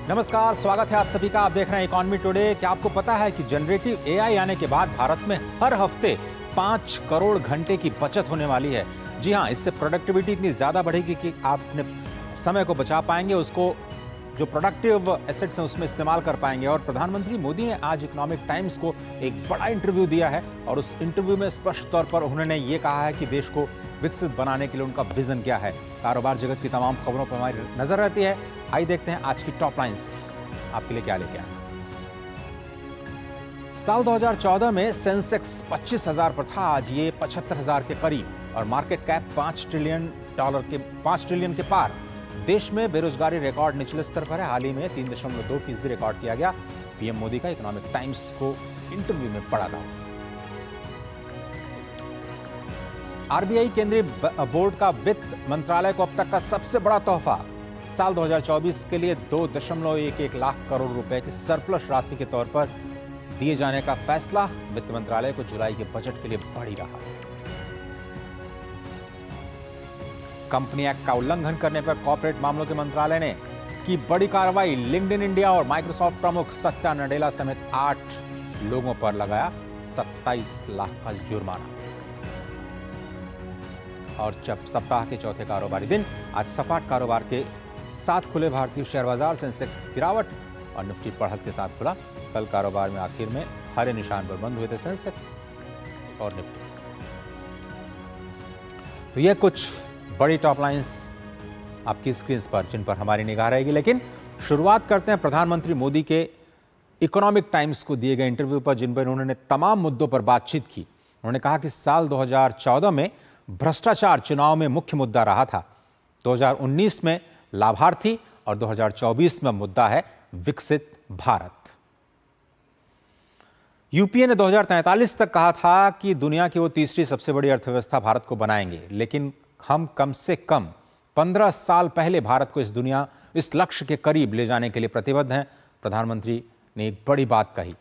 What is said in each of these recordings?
नमस्कार, स्वागत है आप सभी का। आप देख रहे हैं इकोनॉमी टुडे। क्या आपको पता है कि जनरेटिव एआई आने के बाद भारत में हर हफ्ते 5 करोड़ घंटे की बचत होने वाली है। जी हां, इससे प्रोडक्टिविटी इतनी ज्यादा बढ़ेगी कि आप अपने समय को बचा पाएंगे, उसको जो प्रोडक्टिव एसेट्स हैं उसमें इस्तेमाल कर पाएंगे। और प्रधानमंत्री मोदी ने आज इकोनॉमिक टाइम्स को एक बड़ा इंटरव्यू दिया है और उस इंटरव्यू में स्पष्ट तौर पर उन्होंने ये कहा है कि देश को विकसित बनाने के लिए उनका विजन क्या है। कारोबार जगत की तमाम खबरों पर हमारी नजर रहती है। आइए देखते हैं आज की टॉप लाइंस आपके लिए क्या लेके आए। साल 2014 में सेंसेक्स 25,000 पर था, आज ये 75,000 के करीब और मार्केट कैप $5 ट्रिलियन के पार। देश में बेरोजगारी रिकॉर्ड निचले स्तर पर है। हाल ही में 3.2% रिकॉर्ड किया गया। पीएम मोदी का इकोनॉमिक टाइम्स को इंटरव्यू में पड़ा था। आरबीआई केंद्रीय बोर्ड का वित्त मंत्रालय को अब तक का सबसे बड़ा तोहफा, साल 2024 के लिए 2.11 लाख करोड़ रुपए की सरप्लस राशि के तौर पर दिए जाने का फैसला वित्त मंत्रालय को जुलाई के बजट के लिए बढ़ी रहा। कंपनी एक्ट का उल्लंघन करने पर कॉर्पोरेट मामलों के मंत्रालय ने की बड़ी कार्रवाई। लिंक्डइन इंडिया और माइक्रोसॉफ्ट प्रमुख सत्या नडेला समेत 8 लोगों पर लगाया 27 लाख का जुर्माना। और जब सप्ताह के चौथे कारोबारी दिन आज सपाट कारोबार के साथ खुले भारतीय शेयर बाजार। सेंसेक्स गिरावट और निफ्टी बढ़त के साथ खुला। कल कारोबार में आखिर में हरे निशान पर बंद हुए थे सेंसेक्स और निफ्टी। तो यह कुछ बड़ी टॉप लाइंस आपकी स्क्रीन पर जिन पर हमारी निगाह रहेगी, लेकिन शुरुआत करते हैं प्रधानमंत्री मोदी के इकोनॉमिक टाइम्स को दिए गए इंटरव्यू पर, जिन पर उन्होंने तमाम मुद्दों पर बातचीत की। उन्होंने कहा कि साल 2014 में भ्रष्टाचार चुनाव में मुख्य मुद्दा रहा था, 2019 में लाभार्थी और 2024 में मुद्दा है विकसित भारत। यूपीए ने 2043 तक कहा था कि दुनिया की वो तीसरी सबसे बड़ी अर्थव्यवस्था भारत को बनाएंगे, लेकिन हम कम से कम 15 साल पहले भारत को इस लक्ष्य के करीब ले जाने के लिए प्रतिबद्ध हैं। प्रधानमंत्री ने एक बड़ी बात कही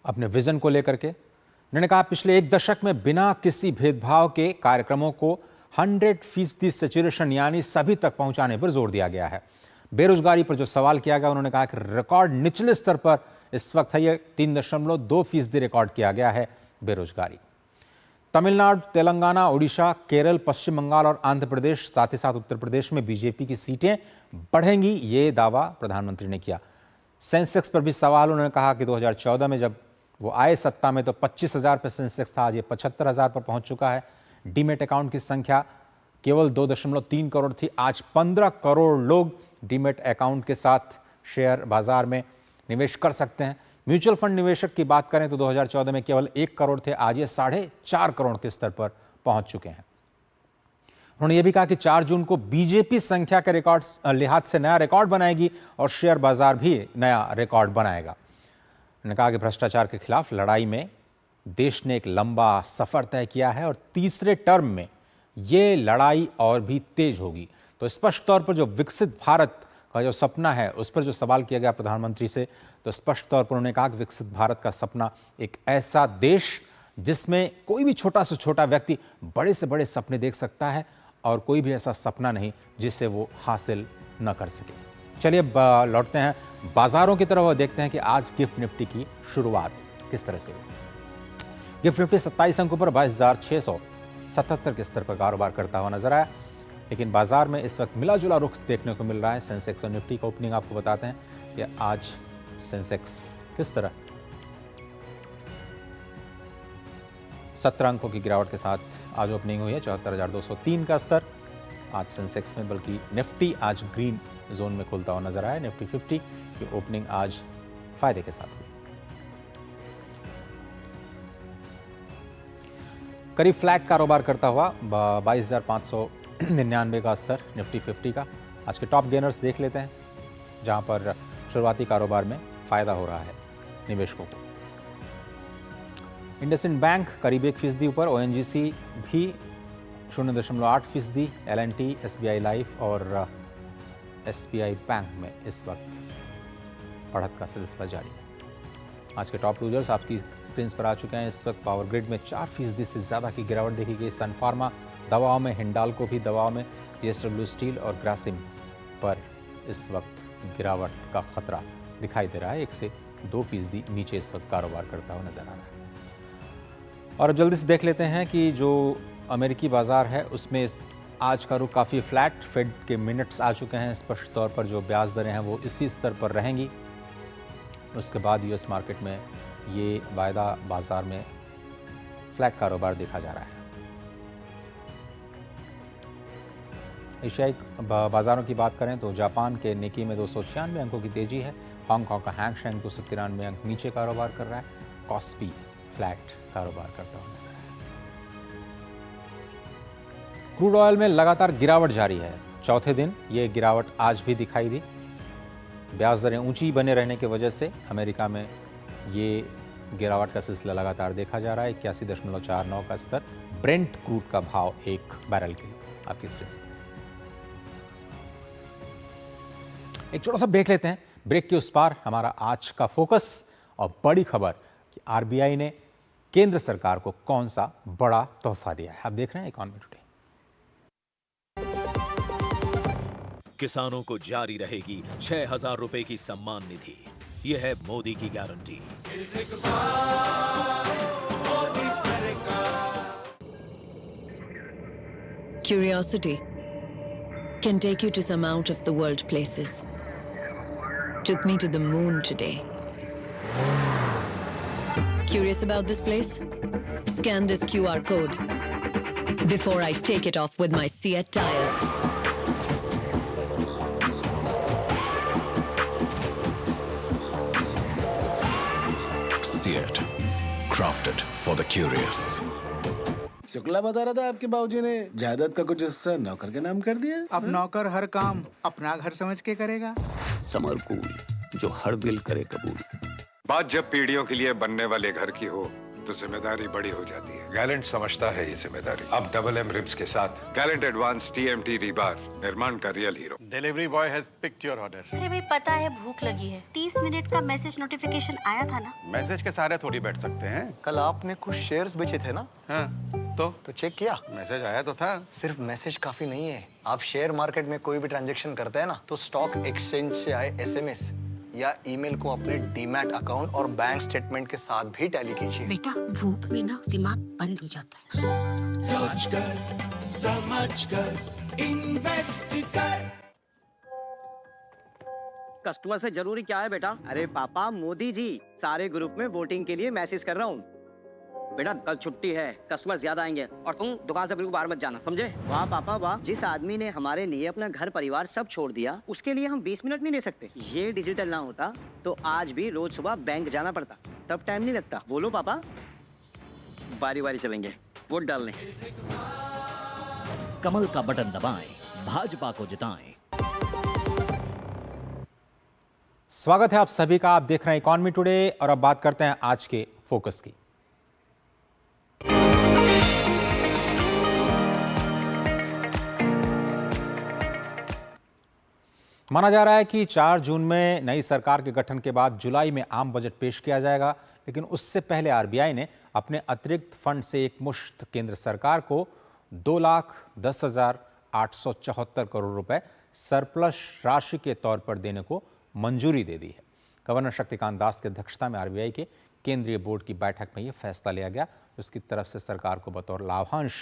अपने विजन को लेकर के। उन्होंने कहा पिछले एक दशक में बिना किसी भेदभाव के कार्यक्रमों को 100% सैचुरेशन यानी सभी तक पहुंचाने पर जोर दिया गया है। बेरोजगारी पर जो सवाल किया गया, उन्होंने कहा कि रिकॉर्ड निचले स्तर पर इस वक्त है, यह 3.2% रिकॉर्ड किया गया है बेरोजगारी। तमिलनाडु, तेलंगाना, ओडिशा, केरल, पश्चिम बंगाल और आंध्र प्रदेश, साथ ही साथ उत्तर प्रदेश में बीजेपी की सीटें बढ़ेंगी, ये दावा प्रधानमंत्री ने किया। सेंसेक्स पर भी सवाल, उन्होंने कहा कि 2014 में जब वो आए सत्ता में तो 25,000 पर सेंसेक्स था, आज ये 75,000 पर पहुंच चुका है। डीमेट अकाउंट की संख्या केवल 2.3 करोड़ थी, आज 15 करोड़ लोग डीमेट अकाउंट के साथ शेयर बाजार में निवेश कर सकते हैं। म्यूचुअल फंड निवेशक की बात करें तो 2014 में केवल 1 करोड़ थे, आज ये 4.5 करोड़ के स्तर पर पहुंच चुके हैं। उन्होंने ये भी कहा कि 4 जून को बीजेपी संख्या के रिकॉर्ड लिहाज से नया रिकॉर्ड बनाएगी और शेयर बाजार भी नया रिकॉर्ड बनाएगा। उन्होंने कहा कि भ्रष्टाचार के खिलाफ लड़ाई में देश ने एक लंबा सफर तय किया है और तीसरे टर्म में ये लड़ाई और भी तेज होगी। तो स्पष्ट तौर पर जो विकसित भारत का जो सपना है उस पर जो सवाल किया गया प्रधानमंत्री से, तो स्पष्ट तौर पर उन्होंने कहा कि विकसित भारत का सपना एक ऐसा देश जिसमें कोई भी छोटा से छोटा व्यक्ति बड़े से बड़े सपने देख सकता है और कोई भी ऐसा सपना नहीं जिसे वो हासिल न कर सके। चलिए लौटते हैं बाजारों की तरफ और देखते हैं कि आज गिफ्ट निफ्टी की शुरुआत किस तरह से हुई। गिफ्ट निफ्टी 27 अंकों पर 22,677 के स्तर पर कारोबार करता हुआ नजर आया, लेकिन बाजार में इस वक्त मिला जुला रुख देखने को मिल रहा है। सेंसेक्स और निफ्टी का ओपनिंग आपको बताते हैं कि आज सेंसेक्स किस तरह 17 अंकों की गिरावट के साथ आज ओपनिंग हुई है। 74,203 का स्तर आज सेंसेक्स में, बल्कि निफ्टी आज ग्रीन जोन में खुलता हुआ नजर आया। निफ्टी 50 की ओपनिंग आज फायदे के साथ हुई। करीब फ्लैट कारोबार करता हुआ 22,599 का स्तर निफ्टी 50 का। आज के टॉप गेनर्स देख लेते हैं, जहां पर शुरुआती कारोबार में फायदा हो रहा है निवेशकों को। इंडसइंड बैंक करीब 1% ऊपर, ओएनजीसी भी 0.8%, एल&टी, एसबीआई लाइफ और एसबीआई बैंक में इस वक्त बढ़त का सिलसिला जारी है। आज के टॉप लूजर्स आपकी स्क्रीन पर आ चुके हैं। इस वक्त पावर ग्रिड में 4% से ज़्यादा की गिरावट देखी गई। सन फार्मा दवाओं में, हिंडाल्को भी दवाओं में, जेएसडब्ल्यू स्टील और ग्रासिम पर इस वक्त गिरावट का खतरा दिखाई दे रहा है। 1 से 2% नीचे इस वक्त कारोबार करता हुआ नजर आ रहा है। और अब जल्दी से देख लेते हैं कि जो अमेरिकी बाजार है उसमें आज का रुख काफ़ी फ्लैट। फेड के मिनट्स आ चुके हैं। स्पष्ट तौर पर जो ब्याज दरें हैं वो इसी स्तर पर रहेंगी। उसके बाद यूएस मार्केट में ये वायदा बाजार में फ्लैट कारोबार देखा जा रहा है। एशियाई बाजारों की बात करें तो जापान के निकी में 296 अंकों की तेजी है। हांगकांग का हैंग सेंग 293 अंक नीचे कारोबार कर रहा है। कॉस्पी फ्लैट कारोबार करता हुआ नजर आया। क्रूड ऑयल में लगातार गिरावट जारी है। चौथे दिन ये गिरावट आज भी दिखाई दी। ब्याज दरें ऊंची बने रहने की वजह से अमेरिका में ये गिरावट का सिलसिला लगातार देखा जा रहा है। 81.49 का स्तर ब्रेंट क्रूड का भाव 1 बैरल के लिए आपकी स्क्रीन पर। एक छोटा सा ब्रेक लेते हैं। ब्रेक के उस पार हमारा आज का फोकस और बड़ी खबर कि आरबीआई ने केंद्र सरकार को कौन सा बड़ा तोहफा दिया है। आप देख रहे हैं इकोनॉमी टुडे। किसानों को जारी रहेगी 6,000 रुपए की सम्मान निधि। यह है मोदी की guarantee. Curiosity can take you to some out of the world places. Took me to the moon today. Curious about this place? Scan this QR code before I take it off with my Seat tires. Seat, crafted for the curious. Shukla बता रहा था आपके बाबूजी ने जायदाद का कुछ हिस्सा नौकर के नाम कर दिया। अब नौकर हर काम अपना घर समझ के करेगा। समर कूल, जो हर दिल करे कबूल। बात जब पीढ़ियों के लिए बनने वाले घर की हो तो जिम्मेदारी बड़ी हो जाती है। गैलेंट समझता है ये जिम्मेदारी। अब डबल एम रिब्स के साथ गैलेंट एडवांस TMT रीबार, निर्माण का real hero. Delivery boy has picked your order. अरे भाई पता है भूख लगी है। 30 मिनट का मैसेज नोटिफिकेशन आया था ना। मैसेज के सारे थोड़ी बैठ सकते हैं। कल आपने कुछ शेयर्स बेचे थे ना? हाँ, तो चेक किया? मैसेज आया तो था। सिर्फ मैसेज काफी नहीं है। आप शेयर मार्केट में कोई भी ट्रांजैक्शन करते हैं ना, तो स्टॉक एक्सचेंज से आए SMS या ईमेल को अपने डीमैट अकाउंट और बैंक स्टेटमेंट के साथ भी टैली कीजिए। बेटा भूख में ना दिमाग बंद हो जाता है। समझकर इन्वेस्ट कर। कस्टमर से जरूरी क्या है बेटा? अरे पापा, मोदी जी सारे ग्रुप में वोटिंग के लिए मैसेज कर रहा हूँ। बेटा कल छुट्टी है, कस्टमर ज्यादा आएंगे और तुम दुकान से बिल्कुल बाहर मत जाना, समझे? वाह पापा वाह, जिस आदमी ने हमारे लिए अपना घर परिवार सब छोड़ दिया, उसके लिए हम 20 मिनट नहीं ले सकते। ये डिजिटल ना होता तो आज भी रोज सुबह बैंक जाना पड़ता, तब टाइम नहीं लगता। बोलो पापा। बारी बारी चलेंगे वोट डालने। कमल का बटन दबाएं, भाजपा को जिताएं। स्वागत है आप सभी का। आप देख रहे हैं इकोनॉमी टुडे और अब बात करते हैं आज के फोकस की। माना जा रहा है कि 4 जून में नई सरकार के गठन के बाद जुलाई में आम बजट पेश किया जाएगा, लेकिन उससे पहले आरबीआई ने अपने अतिरिक्त फंड से एक मुश्त केंद्र सरकार को 2,10,874 करोड़ रुपए सरप्लस राशि के तौर पर देने को मंजूरी दे दी है। गवर्नर शक्तिकांत दास की अध्यक्षता में आरबीआई के केंद्रीय बोर्ड की बैठक में यह फैसला लिया गया। उसकी तरफ से सरकार को बतौर लाभांश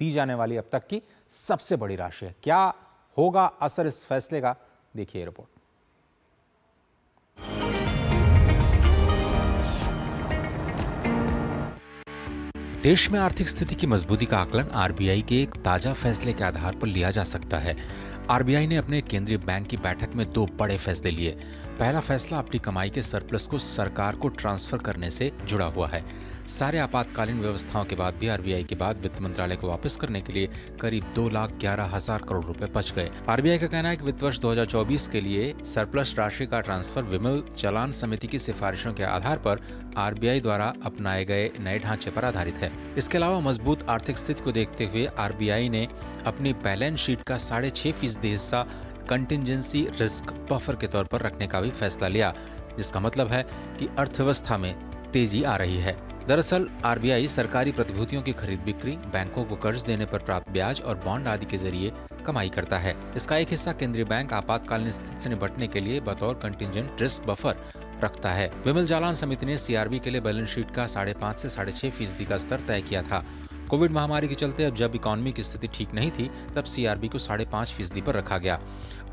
दी जाने वाली अब तक की सबसे बड़ी राशि है। क्या होगा असर इस फैसले का, देखिए रिपोर्ट। देश में आर्थिक स्थिति की मजबूती का आकलन आरबीआई के एक ताजा फैसले के आधार पर लिया जा सकता है। आरबीआई ने अपने केंद्रीय बैंक की बैठक में 2 बड़े फैसले लिए। पहला फैसला अपनी कमाई के सरप्लस को सरकार को ट्रांसफर करने से जुड़ा हुआ है। सारे आपातकालीन व्यवस्थाओं के बाद भी आरबीआई के बाद वित्त मंत्रालय को वापस करने के लिए करीब 2,11,000 करोड़ रुपए बच गए। आरबीआई का कहना है कि वित्त वर्ष 2024 के लिए सरप्लस राशि का ट्रांसफर विमल चालान समिति की सिफारिशों के आधार पर आरबीआई द्वारा अपनाए गए नए ढांचे पर आधारित है। इसके अलावा मजबूत आर्थिक स्थिति को देखते हुए आरबीआई ने अपनी बैलेंस शीट का 6.5% हिस्सा कंटिजेंसी रिस्क बफर के तौर पर रखने का भी फैसला लिया, जिसका मतलब है कि अर्थव्यवस्था में तेजी आ रही है। दरअसल आरबीआई सरकारी प्रतिभूतियों की खरीद बिक्री, बैंकों को कर्ज देने पर प्राप्त ब्याज और बॉन्ड आदि के जरिए कमाई करता है। इसका एक हिस्सा केंद्रीय बैंक आपातकालीन स्थिति से निपटने के लिए बतौर कंटिजेंट रिस्क बफर रखता है। विमल जालान समिति ने सीआरबी के लिए बैलेंस शीट का 5.5 से 6.5% का स्तर तय किया था। कोविड महामारी के चलते अब जब इकोनॉमी की स्थिति ठीक नहीं थी तब सीआरबी को 5.5% पर रखा गया।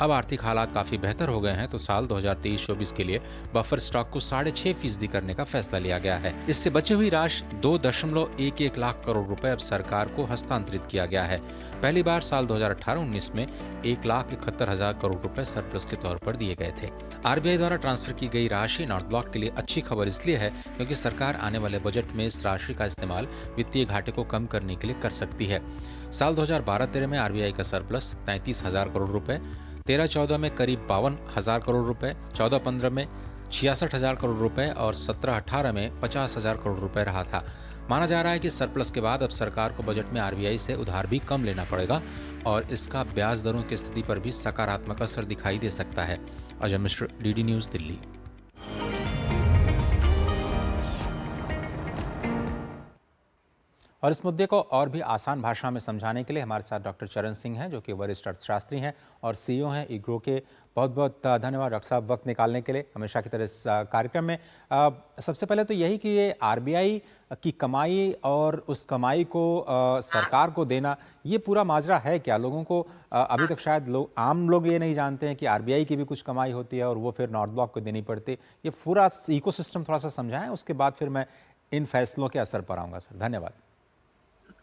अब आर्थिक हालात काफी बेहतर हो गए हैं तो साल 2023-24 के लिए बफर स्टॉक को 6.5% करने का फैसला लिया गया है। इससे बची हुई राशि 2.11 लाख करोड़ रुपए अब सरकार को हस्तांतरित किया गया है। पहली बार साल 2018-19 में 1,71,000 करोड़ रुपए सरप्लस के तौर पर दिए गए थे। आरबीआई द्वारा ट्रांसफर की गई राशि नॉर्थ ब्लॉक के लिए अच्छी खबर इसलिए है क्योंकि सरकार आने वाले बजट में इस राशि का इस्तेमाल वित्तीय घाटे को कम करने के लिए कर सकती है। साल 2012-13 में आरबीआई का सरप्लस 33,000 करोड़ रुपए, 13-14 में करीब 52,000 करोड़ रुपए, 14-15 में 66,000 करोड़ रुपए और 17-18 में 50,000 करोड़ रुपए रहा था। माना जा रहा है कि सरप्लस के बाद अब सरकार को बजट में आरबीआई से उधार भी कम लेना पड़ेगा और इसका ब्याज दरों की स्थिति पर भी सकारात्मक असर दिखाई दे सकता है। Ajay Mishra, DD news, Delhi. और इस मुद्दे को और भी आसान भाषा में समझाने के लिए हमारे साथ डॉक्टर चरण सिंह हैं, जो कि वरिष्ठ अर्थशास्त्री हैं और सीईओ हैं इग्रो के। बहुत बहुत धन्यवाद डॉक्टर साहब वक्त निकालने के लिए हमेशा की तरह इस कार्यक्रम में। सबसे पहले तो यही कि ये आरबीआई की कमाई और उस कमाई को सरकार को देना, ये पूरा माजरा है क्या? लोगों को अभी तक शायद आम लोग ये नहीं जानते हैं कि आरबीआई की भी कुछ कमाई होती है और वो फिर नॉर्थ ब्लॉक को देनी पड़ती है। ये पूरा इकोसिस्टम थोड़ा सा समझाएं, उसके बाद फिर मैं इन फैसलों के असर पर आऊँगा सर। धन्यवाद।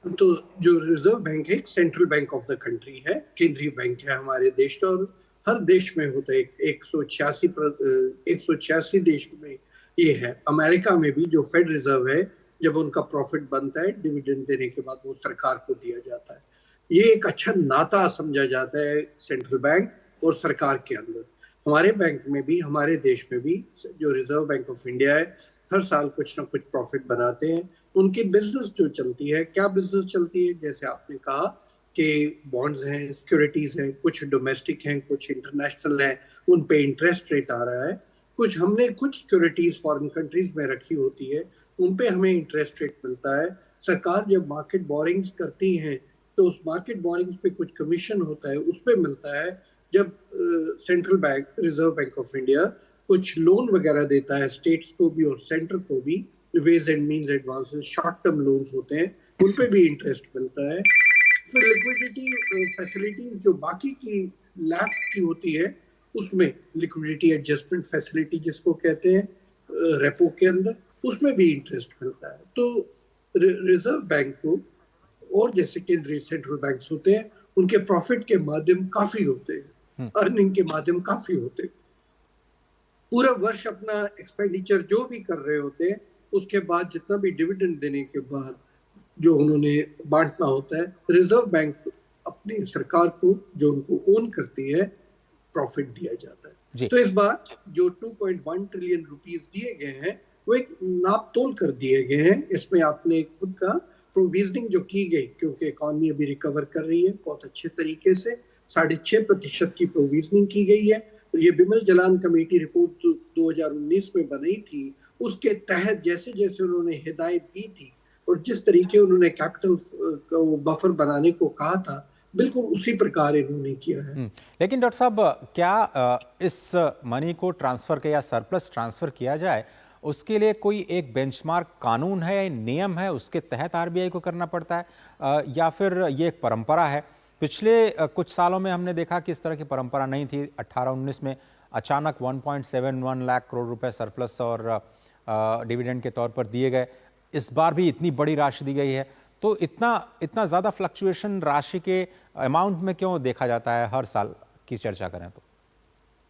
तो जो रिजर्व बैंक है, central bank of the country है, केंद्रीय बैंक है हमारे देश का, और हर देश में होता है। 186 देश में ये है। अमेरिका में भी जो फेड रिजर्व है, जब उनका प्रॉफिट बनता है डिविडेंड देने के बाद वो सरकार को दिया जाता है। ये एक अच्छा नाता समझा जाता है सेंट्रल बैंक और सरकार के अंदर। हमारे बैंक में भी, हमारे देश में भी जो रिजर्व बैंक ऑफ इंडिया है, हर साल कुछ ना कुछ प्रॉफिट बनाते हैं। उनकी बिजनेस जो चलती है, क्या बिजनेस चलती है, जैसे आपने कहा कि बॉन्ड्स हैं, सिक्योरिटीज हैं, कुछ डोमेस्टिक हैं, कुछ इंटरनेशनल हैं, उन पे इंटरेस्ट रेट आ रहा है। कुछ सिक्योरिटीज फॉरेन कंट्रीज में रखी होती है, उन पे हमें इंटरेस्ट रेट मिलता है। सरकार जब मार्केट बोरिंग्स करती हैं तो उस मार्केट बोरिंग्स पे कुछ कमीशन होता है, उस पे मिलता है। जब central bank, reserve bank of India कुछ लोन वगैरह देता है स्टेट्स को भी और सेंटर को भी, ways and means advances, short term loans होते हैं, उन पे भी इंटरेस्ट मिलता है। फिर लिक्विडिटी फैसिलिटी जो बाकी की लैफ की होती है, उसमें लिक्विडिटी एडजस्टमेंट फैसिलिटी जिसको कहते हैं रेपो के अंदर, उसमें भी इंटरेस्ट मिलता है। तो रिजर्व बैंक को और जैसे केंद्रीय सेंट्रल बैंक्स होते हैं, उनके प्रॉफिट के माध्यम काफी होते हैं, अर्निंग के माध्यम काफी होते हैं। पूरा वर्ष अपना एक्सपेंडिचर जो भी कर रहे होते हैं, उसके बाद जितना भी डिविडेंड देने के बाद जो उन्होंने बांटना होता है, रिजर्व बैंक अपनी सरकार को जो उनको ओन करती है, प्रॉफिट दिया जाता है। तो इस बार जो 2.1 ट्रिलियन रुपीस दिए गए हैं, वो एक नाप तोल कर दिए गए हैं। इसमें आपने खुद का प्रोविजनिंग जो की गई, क्योंकि इकॉनमी अभी रिकवर कर रही है बहुत अच्छे तरीके से, 6.5% की प्रोविजनिंग की गई है। ये बिमल जलान कमेटी रिपोर्ट 2019 में बनी थी, उसके तहत जैसे जैसे उन्होंने हिदायत दी थी और जिस तरीके उन्होंने कैपिटल को बफर बनाने को कहा था, बिल्कुल उसी प्रकार इन्होंने किया है। लेकिन डॉक्टर साहब, क्या इस मनी को ट्रांसफर किया या सरप्लस ट्रांसफर किया जाए, उसके लिए कोई एक बेंचमार्क कानून है, नियम है, उसके तहत आरबीआई को करना पड़ता है, या फिर ये एक परंपरा है? पिछले कुछ सालों में हमने देखा कि इस तरह की परंपरा नहीं थी। 18-19 में अचानक 1.71 लाख करोड़ रुपए सरप्लस और डिविडेंड के तौर पर दिए गए। इस बार भी इतनी बड़ी राशि दी गई है, तो इतना ज़्यादा फ्लक्चुएशन राशि के अमाउंट में क्यों देखा जाता है हर साल की चर्चा करें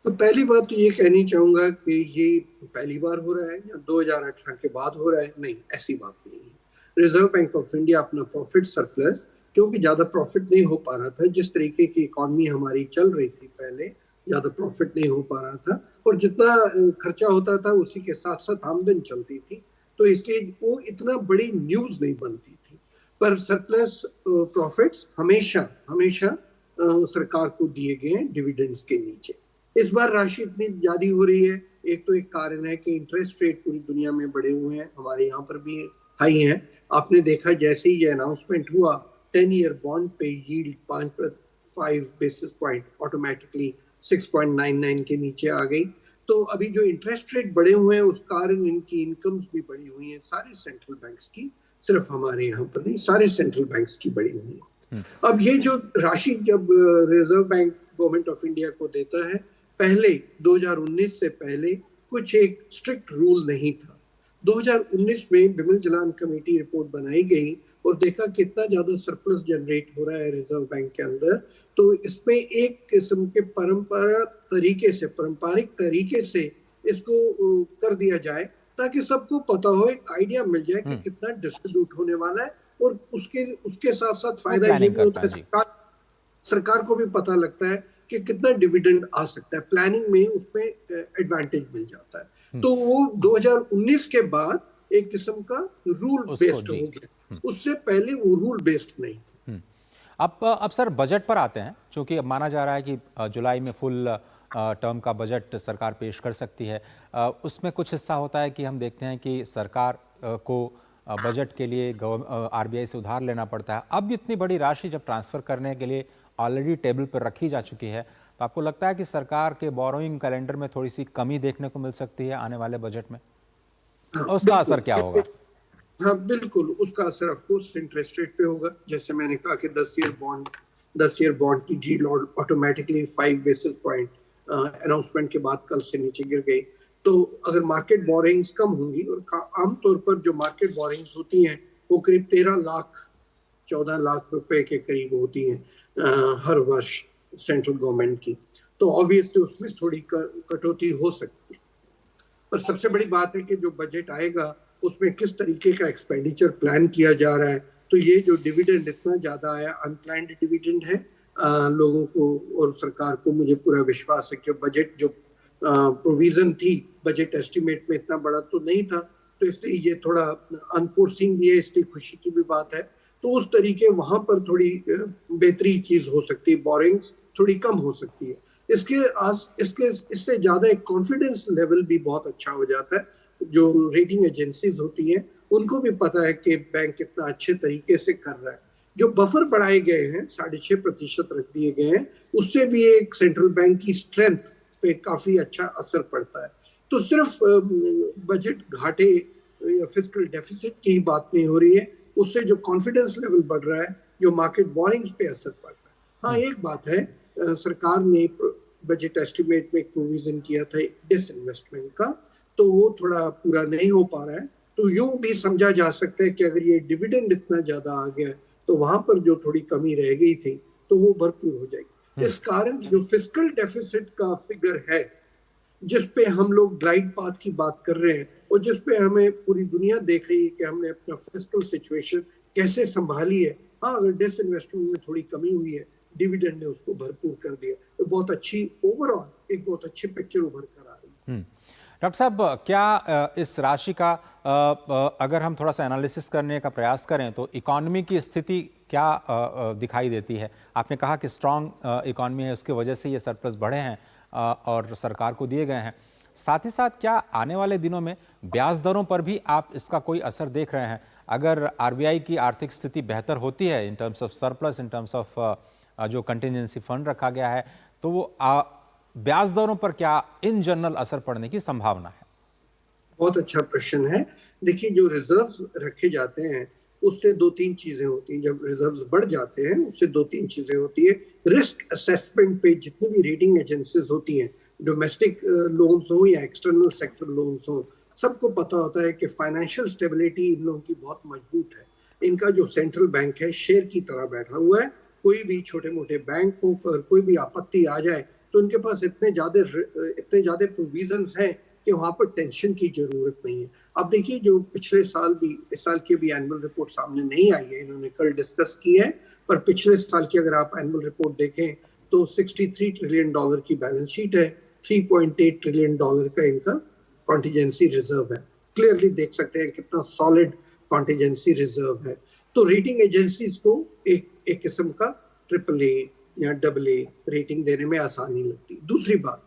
तो पहली बात तो ये कहनी चाहूंगा कि ये पहली बार हो रहा है या 2018 के बाद हो रहा है, नहीं, ऐसी बात नहीं है। रिजर्व बैंक ऑफ इंडिया अपना प्रॉफिट सरप्लस, क्योंकि ज्यादा प्रॉफिट नहीं हो पा रहा था, जिस तरीके की इकॉनमी हमारी चल रही थी पहले, ज्यादा प्रॉफिट नहीं हो पा रहा था और जितना खर्चा होता था उसी के साथ साथ आमदन चलती थी, तो इसलिए वो इतना बड़ी न्यूज नहीं बनती थी। पर सरप्लस प्रॉफिट्स हमेशा सरकार को दिए गए हैं डिविडेंड्स के नीचे। इस बार राशि इतनी ज्यादा हो रही है, एक तो एक कारण है कि इंटरेस्ट रेट पूरी दुनिया में बढ़े हुए हैं, हमारे यहाँ पर भी हाई हैं। आपने देखा जैसे ही ये अनाउंसमेंट हुआ, 10 ईयर बॉन्ड पे यील्ड 5 बेसिस पॉइंट ऑटोमेटिकली 6.99 के नीचे आ गई। तो अभी जो इंटरेस्ट रेट बढ़े हुए हैं उस कारण इनकी इनकम्स भी बढ़ी हुई हैं सारे सेंट्रल बैंक्स की, सिर्फ हमारे यहाँ पर नहीं, सारे सेंट्रल बैंक्स की बढ़ी हुई है। अब ये जो राशि जब reserve bank government of India को देता है, पहले 2019 से पहले कुछ एक स्ट्रिक्ट रूल नहीं था। 2019 में बिमल जलान कमेटी रिपोर्ट बनाई गई और देखा कितना ज्यादा सरप्लस जनरेट हो रहा है रिजर्व बैंक के अंदर, तो इसमें एक किस्म के पारंपरिक तरीके से इसको कर दिया जाए ताकि सबको पता हो, एक आइडिया मिल जाए कि कितना डिस्ट्रीब्यूट होने वाला है और उसके साथ साथ फायदा ये भी होता है सरकार को भी पता लगता है कि कितना डिविडेंड आ सकता है, प्लानिंग में उसमें एडवांटेज मिल जाता है। तो वो 2019 के बाद एक किस्म का रूल बेस्ड हो गया, उससे पहले वो रूल बेस्ड नहीं था। अब सर बजट पर आते हैं, क्योंकि अब माना जा रहा है कि जुलाई में फुल टर्म का बजट सरकार पेश कर सकती है। उसमें कुछ हिस्सा होता है कि हम देखते हैं कि सरकार को बजट के लिए आरबीआई से उधार लेना पड़ता है। अब इतनी बड़ी राशि जब ट्रांसफर करने के लिए ऑलरेडी टेबल पर रखी जा चुकी है, तो आपको लगता है कि सरकार के बोरोइंग कैलेंडर में थोड़ी सी कमी देखने को मिल सकती है आने वाले बजट में? उसका असर क्या होगा? हाँ बिल्कुल, उसका असर ऑफकोर्स इंटरेस्ट रेट पे होगा। जैसे मैंने कहा कि 10 ईयर बॉन्ड की जील ऑटोमेटिकली 5 बेसिस पॉइंट अनाउंसमेंट के बाद कल से नीचे गिर गई। तो अगर मार्केट बोरिंग्स कम होंगी, और आमतौर पर जो मार्केट बोरिंग्स होती हैं वो करीब 14 लाख रुपए के करीब होती हैं हर वर्ष सेंट्रल गवर्नमेंट की, तो ऑब्वियसली उसमें थोड़ी कटौती हो सकती है। पर सबसे बड़ी बात है कि जो बजट आएगा उसमें किस तरीके का एक्सपेंडिचर प्लान किया जा रहा है। तो ये जो डिविडेंड इतना ज्यादा आया, अनप्लान्ड डिविडेंड है लोगों को और सरकार को, मुझे पूरा विश्वास है कि बजट जो प्रोविजन थी बजट एस्टिमेट में इतना बड़ा तो नहीं था, तो इसलिए ये थोड़ा अनफोर्सिंग भी है, इसलिए खुशी की भी बात है। तो उस तरीके वहां पर थोड़ी बेहतरी चीज हो सकती है, बोरिंग्स थोड़ी कम हो सकती है। इससे ज्यादा एक कॉन्फिडेंस लेवल भी बहुत अच्छा हो जाता है। जो रेटिंग एजेंसीज होती हैं उनको भी पता है कि बैंक कितना अच्छे तरीके से कर रहा है। जो बफर बढ़ाए गए हैं 6.5% रख दिए गए हैं, उससे भी एक सेंट्रल बैंक की स्ट्रेंथ पे काफी अच्छा असर पड़ता है। तो सिर्फ बजट घाटे या फिस्कल डेफिसिट की बात नहीं हो रही है, उससे जो कॉन्फिडेंस लेवल बढ़ रहा है, जो मार्केट बोरिंग्स पे असर पड़ रहा है। हाँ एक बात है, सरकार ने बजट एस्टिमेट में एक प्रोविजन किया था डिसइन्वेस्टमेंट का, तो वो थोड़ा पूरा नहीं हो पा रहा है। तो यूं भी समझा जा सकता है कि अगर ये डिविडेंड इतना ज्यादा आ गया तो वहां पर जो थोड़ी कमी रह गई थी तो वो भरपूर हो जाएगी। इस कारण जो फिस्कल डेफिसिट का फिगर है, जिस पे हम लोग ग्लाइड पाथ की बात कर रहे हैं और जिस पे हमें पूरी दुनिया देख रही है कि हमने अपना फिस्कल सिचुएशन कैसे संभाली है। हाँ अगर डिसइन्वेस्टमेंट में थोड़ी कमी हुई है, डिविडेंड ने उसको भरपूर कर दिया, तो बहुत अच्छी ओवरऑल एक बहुत अच्छी पिक्चर उभर कर आ रही है। डॉक्टर साहब, क्या इस राशि का अगर हम थोड़ा सा एनालिसिस करने का प्रयास करें तो इकोनॉमी की स्थिति क्या दिखाई देती है? आपने कहा कि स्ट्रांग इकोनॉमी है, उसकी वजह से ये सरप्लस बढ़े हैं और सरकार को दिए गए हैं। साथ ही साथ क्या आने वाले दिनों में ब्याज दरों पर भी आप इसका कोई असर देख रहे हैं? अगर आरबीआई की आर्थिक स्थिति बेहतर होती है in terms of surplus, in terms of जो कंटिजेंसी फंड रखा गया है, तो वो ब्याज दरों पर क्या इन जनरल असर पड़ने की संभावना है? बहुत अच्छा प्रश्न है। देखिए, जो रिजर्व्स रखे जाते हैं उससे 2-3 चीजें होती हैं। जब रिजर्व्स बढ़ जाते हैं उससे 2-3 चीजें होती है। रिस्क असेसमेंट पे जितनी भी रेटिंग एजेंसीज होती हैं, डोमेस्टिक लोन्स हो या एक्सटर्नल सेक्टर लोन्स हो, सबको पता होता है कि फाइनेंशियल स्टेबिलिटी इन लोगों की बहुत मजबूत है। इनका जो सेंट्रल बैंक है शेर की तरह बैठा हुआ है। कोई भी छोटे मोटे बैंकों पर कोई भी आपत्ति आ जाए तो उनके पास इतने ज्यादा प्रोविजंस हैं कि वहां पर टेंशन की जरूरत नहीं है। अब देखिए, जो पिछले साल भी, इस साल की भी एनुअल रिपोर्ट सामने नहीं आई है, इन्होंने कल डिस्कस की है, पर पिछले साल की अगर आप एनुअल रिपोर्ट देखें तो $63 ट्रिलियन की बैलेंस शीट है, $3.8 ट्रिलियन का इनका कॉन्टिजेंसी रिजर्व है। क्लियरली देख सकते हैं कितना सॉलिड कॉन्टिजेंसी रिजर्व है। तो रेटिंग एजेंसीज को एक किस्म का AAA या AA रेटिंग देने में आसानी लगती है। दूसरी बात,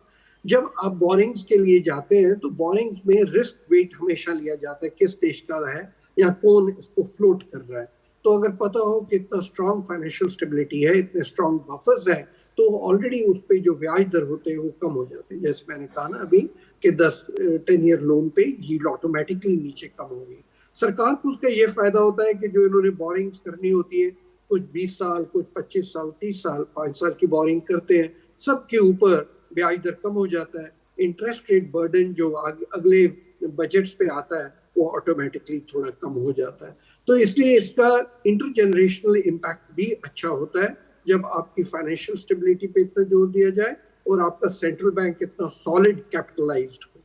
जब आप बोरिंग्स के लिए जाते हैं तो बोरिंग्स में रिस्क वेट हमेशा लिया जाता है, किस देश का है या कौन इसको फ्लोट कर रहा है। तो अगर पता हो कि इतना स्ट्रॉन्ग फाइनेंशियल स्टेबिलिटी है, इतने स्ट्रॉन्ग बफर्स है, तो ऑलरेडी उस पे जो ब्याज दर होते हैं वो कम हो जाते हैं। जैसे मैंने कहा ना अभी कि 10 ईयर लोन पे यील्ड ऑटोमेटिकली नीचे कम होगी। सरकार को उसका ये फायदा होता है कि जो इन्होंने बोरिंग्स करनी होती है, कुछ 20 साल, कुछ 25 साल, 30 साल, 5 साल की बोरिंग करते हैं, सबके ऊपर ब्याज दर कम हो जाता है। इंटरेस्ट रेट बर्डन जो अगले बजट्स पे आता है वो ऑटोमेटिकली थोड़ा कम हो जाता है। तो इसलिए इसका इंटरजेनरेशनल इम्पैक्ट भी अच्छा होता है जब आपकी फाइनेंशियल स्टेबिलिटी पे इतना जोर दिया जाए और आपका सेंट्रल बैंक इतना सॉलिड कैपिटलाइज्ड हो।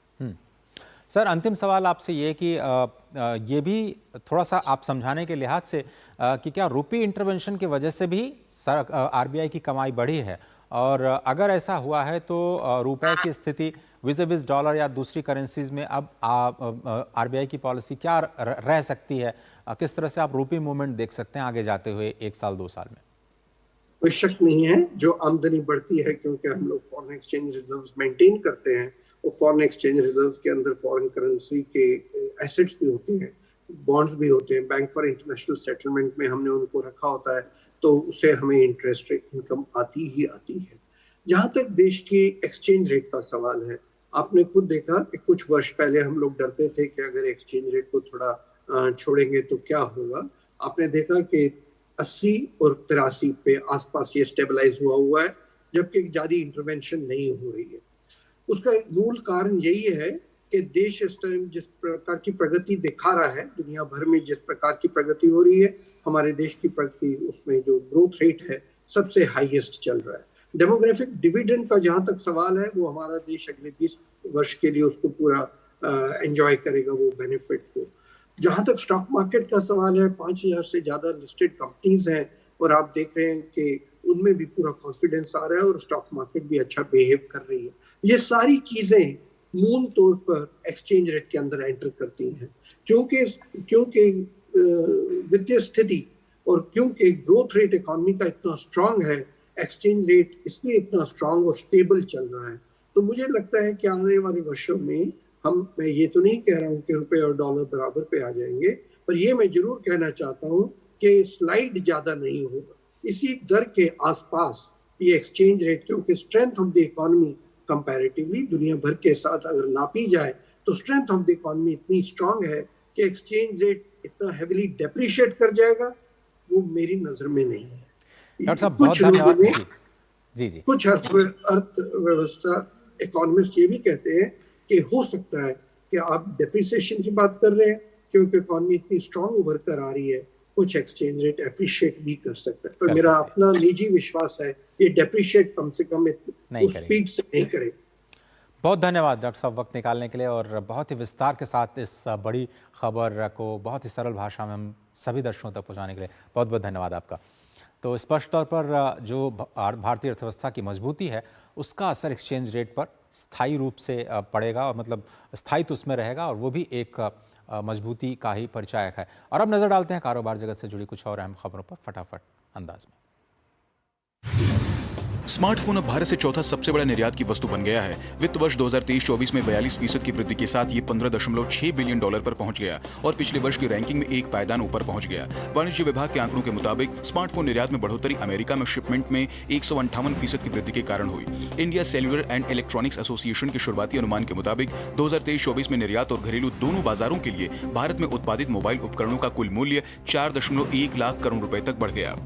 सर, अंतिम सवाल आपसे ये कि ये भी थोड़ा सा आप समझाने के लिहाज से कि क्या रुपी इंटरवेंशन की वजह से भी आरबीआई की कमाई बढ़ी है, और अगर ऐसा हुआ है तो रुपए की स्थिति विज़ डॉलर या दूसरी करेंसीज में अब आरबीआई की पॉलिसी क्या रह सकती है? किस तरह से आप रुपी मूवमेंट देख सकते हैं आगे जाते हुए 1 साल 2 साल में? कोई शक नहीं है, जो आमदनी बढ़ती है क्योंकि हम लोग फॉरेन एक्सचेंज रिजर्व्स मेंटेन करते हैं, और फॉरेन एक्सचेंज रिजर्व्स के अंदर फॉरेन करेंसी के एसेट्स भी होते हैं, बॉन्ड्स भी होते हैं। बैंक फॉर इंटरनेशनल सेटलमेंट में हमने उनको रखा होता है, तो उससे हमें इंटरेस्ट रेट इनकम आती ही आती है। जहाँ तक देश की एक्सचेंज रेट का सवाल है, आपने खुद देखा कि कुछ वर्ष पहले हम लोग डरते थे कि अगर एक्सचेंज रेट को थोड़ा छोड़ेंगे तो क्या होगा। आपने देखा कि 80 और 83 पे आसपास ये स्टेबलाइज हुआ है, जबकि ज्यादा इंटरवेंशन नहीं हो रही है। उसका मूल कारण यही है कि देश इस टाइम जिस प्रकार की प्रगति दिखा रहा है, दुनिया भर में जिस प्रकार की प्रगति हो रही है, हमारे देश की प्रगति उसमें जो ग्रोथ रेट है सबसे हाईएस्ट चल रहा है। डेमोग्राफिक डिविडेंड का जहां तक सवाल है, वो हमारा देश अगले 20 वर्ष के लिए उसको पूरा एंजॉय करेगा वो बेनिफिट को। जहां तक स्टॉक मार्केट का सवाल है, 5000 से ज्यादा लिस्टेड कंपनीज हैं और आप देख रहे हैं कि उनमें भी पूरा कॉन्फिडेंस आ रहा है और स्टॉक मार्केट भी अच्छा बिहेव कर रही है। ये सारी चीजें मूल तौर पर एक्सचेंज रेट के अंदर एंटर करती हैं, क्योंकि वित्तीय स्थिति और क्योंकि ग्रोथ रेट इकोनॉमी का इतना स्ट्रांग है, एक्सचेंज रेट इसलिए इतना स्ट्रांग और स्टेबल चल रहा है। तो मुझे लगता है कि आने वाले वर्षों में मैं ये तो नहीं कह रहा हूँ कि रुपए और डॉलर बराबर पे आ जाएंगे, पर ये मैं जरूर कहना चाहता हूँ कि स्लाइड ज्यादा नहीं होगा। इसी दर के आसपास ये एक्सचेंज रेट, क्योंकि strength of the economy comparatively दुनिया भर के साथ अगर नापी जाए तो स्ट्रेंथ ऑफ द इकोनॉमी इतनी स्ट्रांग है कि एक्सचेंज रेट इतना हेविली डेप्रिशिएट कर जाएगा, वो मेरी नजर में नहीं है। डॉक्टर साहब बहुत धन्यवाद। जी। कुछ अर्थव्यवस्था इकोनॉमिस्ट ये भी कहते हैं कि हो सकता है कि आप डेप्रिसिएशन की बात कर रहे हैं क्योंकि इकोनॉमी इतनी स्ट्रांग उभर कर आ रही है, कुछ एक्सचेंज रेट एप्रिशिएट भी कर सकता है। पर मेरा अपना निजी विश्वास है ये डेप्रिशिएट कम से कम उस स्पीड से नहीं करे। बहुत धन्यवाद डॉक्टर साहब वक्त निकालने के लिए, और बहुत ही विस्तार के साथ इस बड़ी खबर को बहुत ही सरल भाषा में हम सभी दर्शकों तक पहुंचाने के लिए बहुत बहुत धन्यवाद आपका। तो स्पष्ट तौर पर जो भारतीय अर्थव्यवस्था की मजबूती है उसका असर एक्सचेंज रेट पर स्थायी रूप से पड़ेगा, और मतलब स्थायित्व उसमें रहेगा, और वो भी एक मजबूती का ही परिचायक है। और अब नजर डालते हैं कारोबार जगत से जुड़ी कुछ और अहम खबरों पर फटाफट अंदाज में। स्मार्टफोन अब भारत से चौथा सबसे बड़ा निर्यात की वस्तु बन गया है। वित्त वर्ष 2023-24 में 42% की वृद्धि के साथ ये $15.6 बिलियन पर पहुंच गया और पिछले वर्ष की रैंकिंग में एक पायदान ऊपर पहुंच गया। वाणिज्य विभाग के आंकड़ों के मुताबिक स्मार्टफोन निर्यात में बढ़ोतरी अमेरिका में शिपमेंट में 158% की वृद्धि के कारण हुई। India cellular and electronics association के शुरुआती अनुमान के मुताबिक 2023-24 में निर्यात और घरेलू दोनों बाजारों के लिए भारत में उत्पादित मोबाइल उपकरणों का कुल मूल्य 4.1 लाख करोड़ रुपए तक बढ़ गया।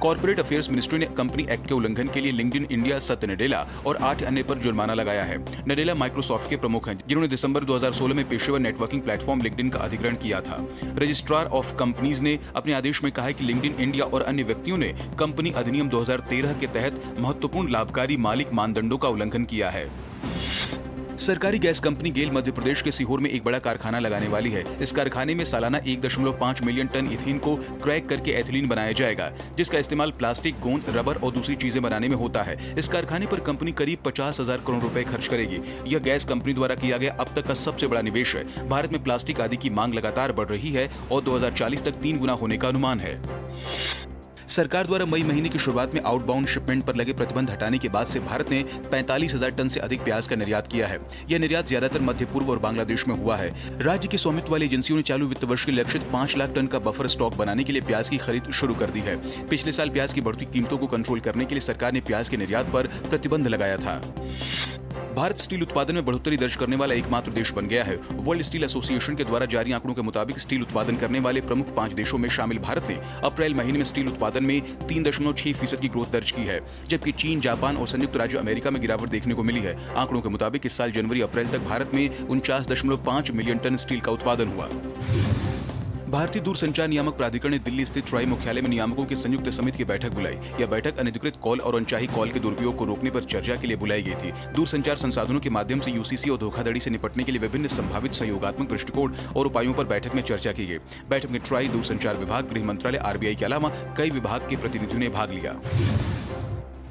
कॉर्पोरेट अफेयर्स मिनिस्ट्री ने कंपनी एक्ट के उल्लंघन के लिए लिंक्डइन इंडिया, सत्य नडेला और 8 अन्य पर जुर्माना लगाया है। नडेला माइक्रोसॉफ्ट के प्रमुख हैं, जिन्होंने दिसंबर 2016 में पेशेवर नेटवर्किंग प्लेटफॉर्म लिंक्डइन का अधिग्रहण किया था। रजिस्ट्रार ऑफ कंपनीज ने अपने आदेश में कहा है कि लिंक्डइन इंडिया और अन्य व्यक्तियों ने कंपनी अधिनियम 2013 के तहत महत्वपूर्ण लाभकारी मालिक मानदंडों का उल्लंघन किया है। सरकारी गैस कंपनी गेल मध्य प्रदेश के सीहोर में एक बड़ा कारखाना लगाने वाली है। इस कारखाने में सालाना 1.5 मिलियन टन इथेन को क्रैक करके एथिलीन बनाया जाएगा, जिसका इस्तेमाल प्लास्टिक, गोंद, रबर और दूसरी चीजें बनाने में होता है। इस कारखाने पर कंपनी करीब 50,000 करोड़ रुपए खर्च करेगी। यह गैस कंपनी द्वारा किया गया अब तक का सबसे बड़ा निवेश है। भारत में प्लास्टिक आदि की मांग लगातार बढ़ रही है और 2040 तक 3 गुना होने का अनुमान है। सरकार द्वारा मई महीने की शुरुआत में आउटबाउंड शिपमेंट पर लगे प्रतिबंध हटाने के बाद से भारत ने 45,000 टन से अधिक प्याज का निर्यात किया है। यह निर्यात ज्यादातर मध्य पूर्व और बांग्लादेश में हुआ है। राज्य की स्वामित्व वाली एजेंसियों ने चालू वित्त वर्ष के लक्षित 5 लाख टन का बफर स्टॉक बनाने के लिए प्याज की खरीद शुरू कर दी है। पिछले साल प्याज की बढ़ती कीमतों को कंट्रोल करने के लिए सरकार ने प्याज के निर्यात पर प्रतिबंध लगाया था। भारत स्टील उत्पादन में बढ़ोतरी दर्ज करने वाला एकमात्र देश बन गया है। वर्ल्ड स्टील एसोसिएशन के द्वारा जारी आंकड़ों के मुताबिक स्टील उत्पादन करने वाले प्रमुख 5 देशों में शामिल भारत ने अप्रैल महीने में स्टील उत्पादन में 3.6% की ग्रोथ दर्ज की है, जबकि चीन, जापान और संयुक्त राज्य अमेरिका में गिरावट देखने को मिली है। आंकड़ों के मुताबिक इस साल जनवरी अप्रैल तक भारत में 49.5 मिलियन टन स्टील का उत्पादन हुआ। भारतीय दूरसंचार नियामक प्राधिकरण ने दिल्ली स्थित ट्राई मुख्यालय में नियामकों की संयुक्त समिति की बैठक बुलाई। यह बैठक अनधिकृत कॉल और अनचाही कॉल के दुरुपयोग को रोकने पर चर्चा के लिए बुलाई गई थी। दूरसंचार संसाधनों के माध्यम से यूसीसी और धोखाधड़ी से निपटने के लिए विभिन्न संभावित सहयोगात्मक दृष्टिकोण और उपायों पर बैठक में चर्चा की गई। बैठक में ट्राई, दूरसंचार विभाग, गृह मंत्रालय, आरबीआई के अलावा कई विभाग के प्रतिनिधियों ने भाग लिया।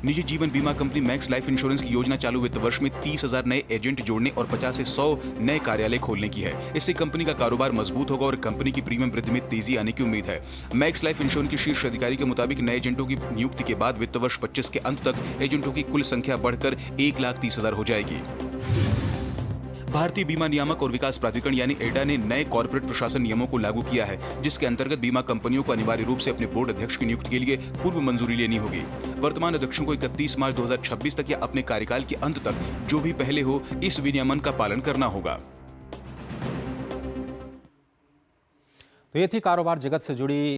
निजी जीवन बीमा कंपनी मैक्स लाइफ इंश्योरेंस की योजना चालू वित्त वर्ष में 30,000 नए एजेंट जोड़ने और 50 से 100 नए कार्यालय खोलने की है। इससे कंपनी का कारोबार मजबूत होगा और कंपनी की प्रीमियम वृद्धि में तेजी आने की उम्मीद है। मैक्स लाइफ इंश्योरेंस के शीर्ष अधिकारी के मुताबिक नए एजेंटों की नियुक्ति के बाद वित्त वर्ष 25 के अंत तक एजेंटों की कुल संख्या बढ़कर 1,30,000 हो जाएगी। भारतीय बीमा नियामक और विकास प्राधिकरण यानी एडा ने नए कॉर्पोरेट प्रशासन नियमों को लागू किया है, जिसके अंतर्गत बीमा कंपनियों को अनिवार्य रूप से अपने बोर्ड अध्यक्ष की नियुक्ति के लिए पूर्व मंजूरी लेनी होगी। वर्तमान अध्यक्षों को 31 मार्च 2026 तक या अपने कार्यकाल के अंत तक जो भी पहले हो इस विनियमन का पालन करना होगा। तो ये थी कारोबार जगत से जुड़ी